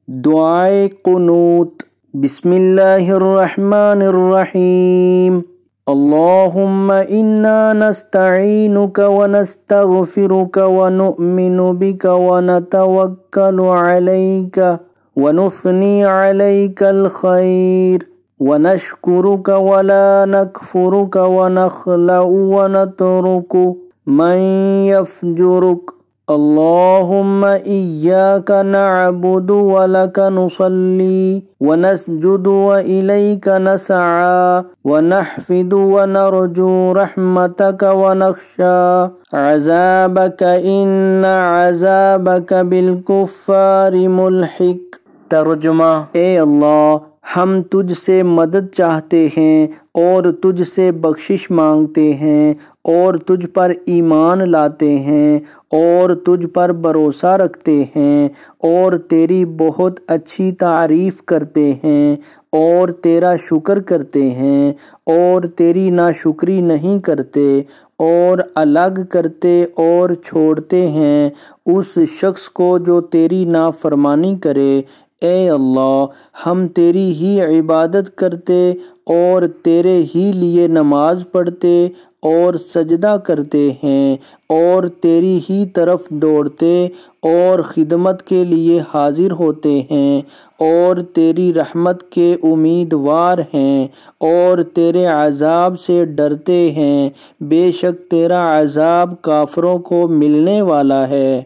دعائے قنوت۔ بسم اللہ الرحمن الرحیم۔ اللہم انا نستعینک ونستغفرک ونؤمن بک ونتوکل علیک ونثنی علیک الخیر ونشکرک ولا نکفرک ونخلع ونترک من یفجرک۔ اللہم ایاک نعبد ولک نصلی ونسجد وإلیک نسعی ونحفد ونرجو رحمتک ونخشى عذابک ان عذابک بالکفار ملحق۔ ترجمہ: اے اللہ، ہم تجھ سے مدد چاہتے ہیں اور تجھ سے بخشش مانگتے ہیں اور تجھ پر ایمان لاتے ہیں اور تجھ پر بھروسہ رکھتے ہیں اور تیری بہت اچھی تعریف کرتے ہیں اور تیرا شکر کرتے ہیں اور تیری ناشکری نہیں کرتے اور الگ کرتے اور چھوڑتے ہیں اس شخص کو جو تیری نافرمانی کرے۔ اے اللہ، ہم تیری ہی عبادت کرتے اور تیرے ہی لیے نماز پڑھتے اور سجدہ کرتے ہیں اور تیری ہی طرف دوڑتے اور خدمت کے لیے حاضر ہوتے ہیں اور تیری رحمت کے امیدوار ہیں اور تیرے عذاب سے ڈرتے ہیں۔ بے شک تیرا عذاب کافروں کو ملنے والا ہے۔